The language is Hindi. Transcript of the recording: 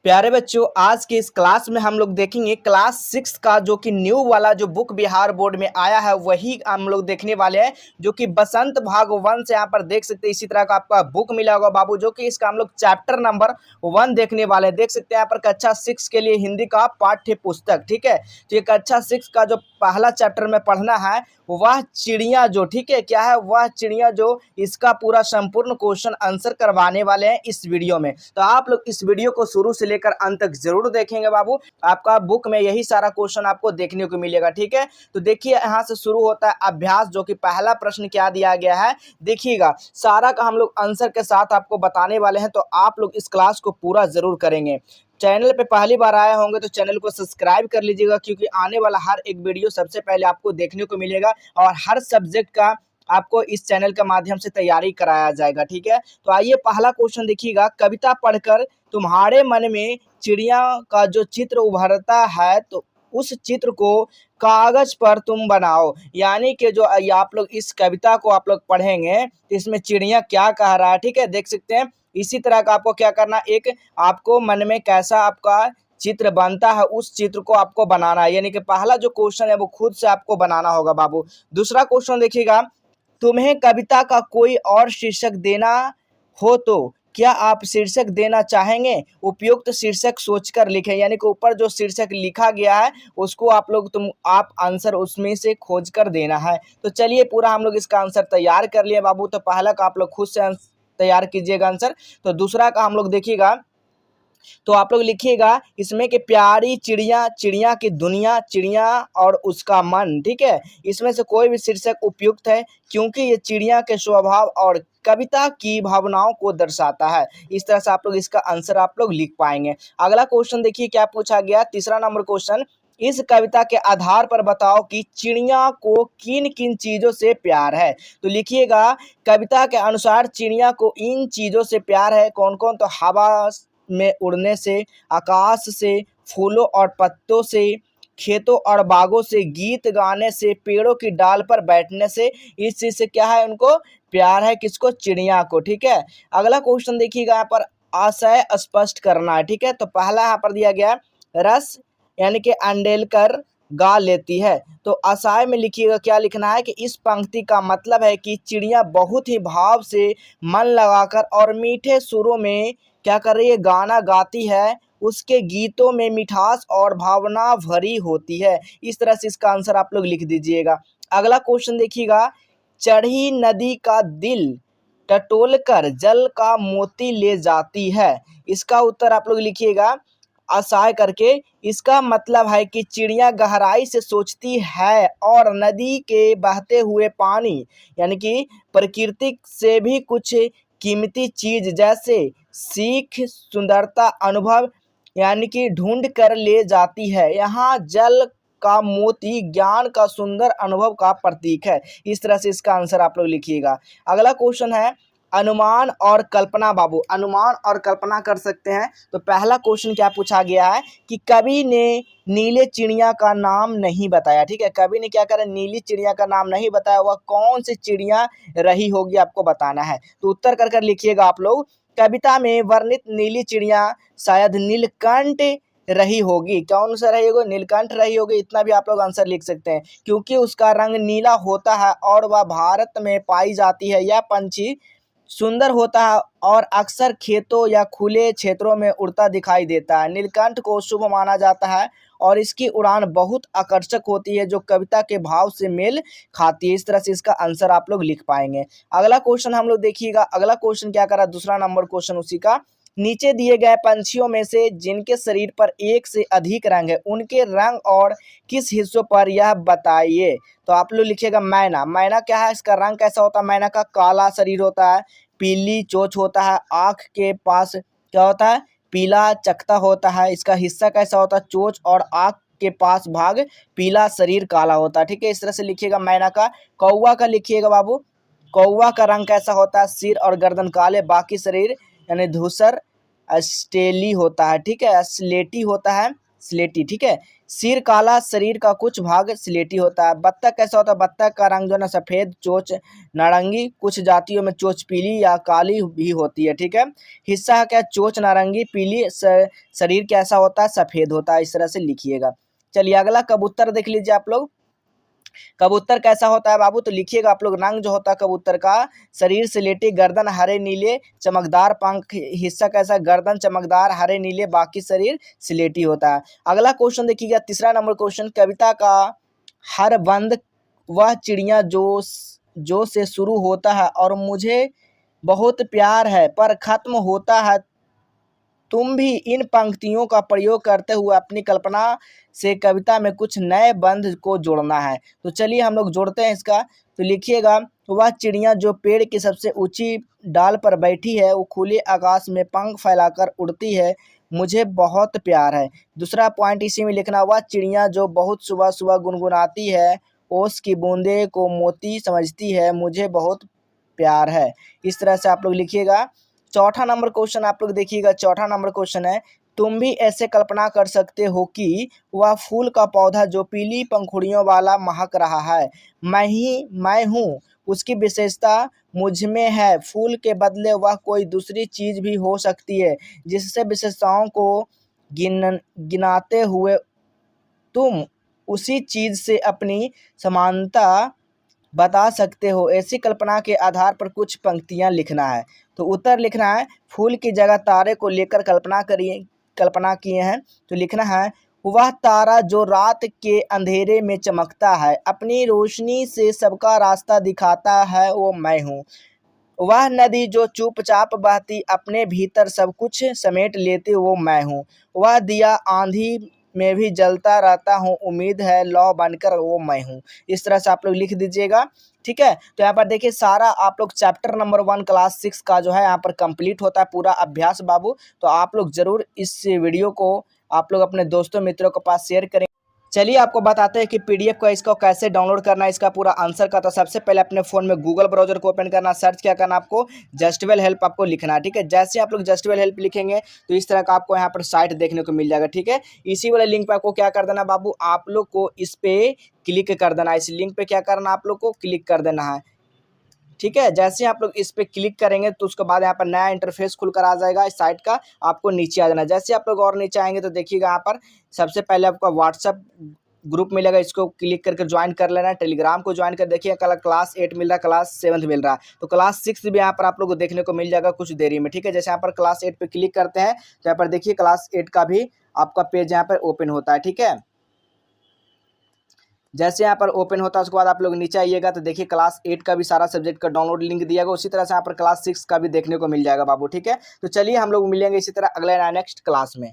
प्यारे बच्चों, आज के इस क्लास में हम लोग देखेंगे क्लास 6 का जो कि न्यू वाला जो बुक बिहार बोर्ड में आया है वही हम लोग देखने वाले हैं। जो कि बसंत भाग 1 से यहाँ पर देख सकते हैं। इसी तरह का आपका बुक मिला होगा बाबू, जो कि इसका हम लोग चैप्टर नंबर 1 देखने वाले हैं। देख सकते हैं यहाँ पर कक्षा 6 के लिए हिंदी का पाठ्य पुस्तक। ठीक है, तो ये कक्षा 6 का जो पहला चैप्टर में पढ़ना है वह चिड़िया जो, ठीक है, क्या है वह चिड़िया जो, इसका पूरा संपूर्ण क्वेश्चन आंसर करवाने वाले हैं इस वीडियो में। तो आप लोग इस वीडियो को शुरू से लेकर अंत तक जरूर देखेंगे बाबू। आपका बुक में यही सारा क्वेश्चन आपको देखने को मिलेगा। ठीक है, तो देखिए यहाँ से शुरू होता है अभ्यास। जो कि पहला प्रश्न क्या दिया गया है देखिएगा, सारा का हम लोग आंसर के साथ आपको बताने वाले हैं। तो आप लोग इस क्लास को पूरा जरूर करेंगे। चैनल पे पहली बार आए होंगे तो चैनल को सब्सक्राइब कर लीजिएगा, क्योंकि आने वाला हर एक वीडियो सबसे पहले आपको देखने को मिलेगा और हर सब्जेक्ट का आपको इस चैनल के माध्यम से तैयारी कराया जाएगा। ठीक है, तो आइए पहला क्वेश्चन देखिएगा। कविता पढ़कर तुम्हारे मन में चिड़िया का जो चित्र उभरता है तो उस चित्र को कागज पर तुम बनाओ। यानी कि जो आप लोग इस कविता को आप लोग पढ़ेंगे तो इसमें चिड़िया क्या कह रहा है। ठीक है, देख सकते हैं। इसी तरह का आपको क्या करना, एक आपको मन में कैसा आपका चित्र बनता है उस चित्र को आपको बनाना है। यानी कि पहला जो क्वेश्चन है वो खुद से आपको बनाना होगा बाबू। दूसरा क्वेश्चन देखिएगा, तुम्हें कविता का कोई और शीर्षक देना हो तो क्या आप शीर्षक देना चाहेंगे? उपयुक्त शीर्षक सोचकर लिखें। यानी कि ऊपर जो शीर्षक लिखा गया है उसको आप आंसर उसमें से खोज कर देना है। तो चलिए पूरा हम लोग इसका आंसर तैयार कर लिए बाबू। तो पहला का आप लोग खुद से तैयार कीजिएगा आंसर। तो दूसरा का हम लोग देखिएगा, तो आप लोग लिखिएगा इसमें कि प्यारी चिड़िया, चिड़िया की दुनिया, चिड़िया और उसका मन। ठीक है, इसमें से कोई भी शीर्षक उपयुक्त है क्योंकि ये चिड़िया के स्वभाव और कविता की भावनाओं को दर्शाता है। इस तरह से आप लोग इसका आंसर आप लोग लिख पाएंगे। अगला क्वेश्चन देखिए क्या पूछा गया, तीसरा नंबर क्वेश्चन। इस कविता के आधार पर बताओ कि चिड़िया को किन किन चीजों से प्यार है। तो लिखिएगा कविता के अनुसार चिड़िया को इन चीजों से प्यार है। कौन कौन? तो हवा में उड़ने से, आकाश से, फूलों और पत्तों से, खेतों और बागों से, गीत गाने से, पेड़ों की डाल पर बैठने से। इस चीज से क्या है उनको प्यार है, किसको? चिड़िया को। ठीक है, अगला क्वेश्चन देखिएगा यहाँ पर आशय स्पष्ट करना है। ठीक है, तो पहला यहाँ पर दिया गया रस यानी कि अंडेलकर गा लेती है। तो आशय में लिखिएगा क्या लिखना है कि इस पंक्ति का मतलब है कि चिड़िया बहुत ही भाव से, मन लगाकर और मीठे सुरों में क्या कर रही है, गाना गाती है। उसके गीतों में मिठास और भावना भरी होती है। इस तरह से इसका आंसर आप लोग लिख दीजिएगा। अगला क्वेश्चन देखिएगा, चढ़ी नदी का दिल टटोल कर जल का मोती ले जाती है। इसका उत्तर आप लोग लिखिएगा आशय करके। इसका मतलब है कि चिड़िया गहराई से सोचती है और नदी के बहते हुए पानी यानी कि प्रकृति से भी कुछ कीमती चीज जैसे सीख, सुंदरता, अनुभव यानी कि ढूंढ कर ले जाती है। यहाँ जल का मोती ज्ञान का सुंदर अनुभव का प्रतीक है। इस तरह से इसका आंसर आप लोग लिखिएगा। अगला क्वेश्चन है अनुमान और कल्पना बाबू। अनुमान और कल्पना कर सकते हैं। तो पहला क्वेश्चन क्या पूछा गया है कि कवि ने नीले चिड़िया का नाम नहीं बताया। ठीक है, कवि ने क्या करा, नीली चिड़िया का नाम नहीं बताया। वह कौन सी चिड़िया रही होगी आपको बताना है। तो उत्तर कर कर लिखिएगा आप लोग। कविता में वर्णित नीली चिड़िया शायद नीलकंठ रही होगी। कौन सा रही होगी? नीलकंठ रही होगी। इतना भी आप लोग आंसर लिख सकते हैं क्योंकि उसका रंग नीला होता है और वह भारत में पाई जाती है। यह पंछी सुंदर होता है और अक्सर खेतों या खुले क्षेत्रों में उड़ता दिखाई देता है। नीलकंठ को शुभ माना जाता है और इसकी उड़ान बहुत आकर्षक होती है जो कविता के भाव से मेल खाती है। इस तरह से इसका आंसर आप लोग लिख पाएंगे। अगला क्वेश्चन हम लोग देखिएगा। अगला क्वेश्चन क्या करा, दूसरा नंबर क्वेश्चन उसी का। नीचे दिए गए पंछियों में से जिनके शरीर पर एक से अधिक रंग है उनके रंग और किस हिस्सों पर यह बताइए। तो आप लोग लिखिएगा मैना। मैना क्या है, इसका रंग कैसा होता है? मैना का काला शरीर होता है, पीली चोंच होता है, आँख के पास क्या होता है, पीला चकता होता है। इसका हिस्सा कैसा होता है? चोंच और आँख के पास भाग पीला, शरीर काला होता है। ठीक है, इस तरह से लिखिएगा मैना का। कौवा का लिखिएगा बाबू। कौवा का रंग कैसा होता है? सिर और गर्दन काले, बाकी शरीर यानी धूसर स्टेली होता है। ठीक है, स्लेटी होता है। स्लेटी, ठीक है। सिर काला, शरीर का कुछ भाग स्लेटी होता है। बत्तख कैसा होता है? बत्तख का रंग जो है ना सफ़ेद, चोंच नारंगी, कुछ जातियों में चोंच पीली या काली भी होती है, ठीक है। हिस्सा है क्या? चोंच नारंगी पीली, शरीर कैसा होता है? सफ़ेद होता है। इस तरह से लिखिएगा। चलिए अगला कबूतर देख लीजिए आप लोग। कबूतर कैसा होता है बाबू? तो लिखिएगा आप लोग, रंग जो होता है कबूतर का, शरीर स्लेटी, गर्दन हरे नीले, चमकदार पंख, हिस्सा कैसा? गर्दन चमकदार हरे नीले, बाकी शरीर स्लेटी होता है। अगला क्वेश्चन देखिएगा, तीसरा नंबर क्वेश्चन, कविता का हर बंद वह चिड़िया जो से शुरू होता है और मुझे बहुत प्यार है पर खत्म होता है। तुम भी इन पंक्तियों का प्रयोग करते हुए अपनी कल्पना से कविता में कुछ नए बंध को जोड़ना है। तो चलिए हम लोग जोड़ते हैं इसका। तो लिखिएगा, वह चिड़िया जो पेड़ की सबसे ऊंची डाल पर बैठी है, वो खुले आकाश में पंख फैलाकर उड़ती है, मुझे बहुत प्यार है। दूसरा पॉइंट इसी में लिखना, वह चिड़िया जो बहुत सुबह सुबह गुनगुनाती है, ओस की बूंदे को मोती समझती है, मुझे बहुत प्यार है। इस तरह से आप लोग लिखिएगा। चौथा नंबर क्वेश्चन आप लोग देखिएगा। चौथा नंबर क्वेश्चन है, तुम भी ऐसे कल्पना कर सकते हो कि वह फूल का पौधा जो पीली पंखुड़ियों वाला महक रहा है, मैं हूँ, उसकी विशेषता मुझ में है। फूल के बदले वह कोई दूसरी चीज भी हो सकती है, जिससे विशेषताओं को गिनाते हुए तुम उसी चीज से अपनी समानता बता सकते हो। ऐसी कल्पना के आधार पर कुछ पंक्तियां लिखना है। तो उत्तर लिखना है, फूल की जगह तारे को लेकर कल्पना किए हैं। तो लिखना है, वह तारा जो रात के अंधेरे में चमकता है, अपनी रोशनी से सबका रास्ता दिखाता है, वो मैं हूँ। वह नदी जो चुपचाप बहती अपने भीतर सब कुछ समेट लेती, वो मैं हूँ। वह दिया आंधी में भी जलता रहता हूँ, उम्मीद है लौ बनकर, वो मैं हूँ। इस तरह से आप लोग लिख दीजिएगा, ठीक है। तो यहाँ पर देखिए सारा आप लोग चैप्टर नंबर 1 क्लास 6 का जो है यहाँ पर कंप्लीट होता है पूरा अभ्यास बाबू। तो आप लोग जरूर इस वीडियो को आप लोग अपने दोस्तों मित्रों के पास शेयर करें। चलिए आपको बताते हैं कि पीडीएफ का इसको कैसे डाउनलोड करना है, इसका पूरा आंसर का। तो सबसे पहले अपने फ़ोन में गूगल ब्राउजर को ओपन करना, सर्च क्या करना, आपको जस्टवेल हेल्प आपको लिखना है, ठीक है। जैसे आप लोग जस्टवेल हेल्प लिखेंगे तो इस तरह का आपको यहाँ पर साइट देखने को मिल जाएगा, ठीक है। इसी वाले लिंक पर आपको क्या कर देना बाबू, आप लोग को इस पर क्लिक कर देना। इस लिंक पर क्या करना, आप लोग को क्लिक कर देना है, ठीक है। जैसे आप लोग इस पे क्लिक करेंगे तो उसके बाद यहाँ पर नया इंटरफेस खुलकर आ जाएगा इस साइट का। आपको नीचे आ जाना। जैसे आप लोग और नीचे आएंगे तो देखिएगा यहाँ पर सबसे पहले आपका व्हाट्सअप ग्रुप मिलेगा, इसको क्लिक करके ज्वाइन कर लेना है। टेलीग्राम को ज्वाइन कर देखिए, कल क्लास 8 मिल रहा है, क्लास 7 मिल रहा है, तो क्लास 6 भी यहाँ पर आप लोग को देखने को मिल जाएगा कुछ देरी में, ठीक है। जैसे यहाँ पर क्लास 8 पे क्लिक करते हैं तो यहाँ पर देखिए क्लास 8 का भी आपका पेज यहाँ पर ओपन होता है, ठीक है। जैसे यहाँ पर ओपन होता है उसके बाद आप लोग नीचे आइएगा तो देखिए क्लास 8 का भी सारा सब्जेक्ट का डाउनलोड लिंक दिया गया। उसी तरह से यहाँ पर क्लास 6 का भी देखने को मिल जाएगा बाबू, ठीक है। तो चलिए हम लोग मिलेंगे इसी तरह अगले नेक्स्ट क्लास में।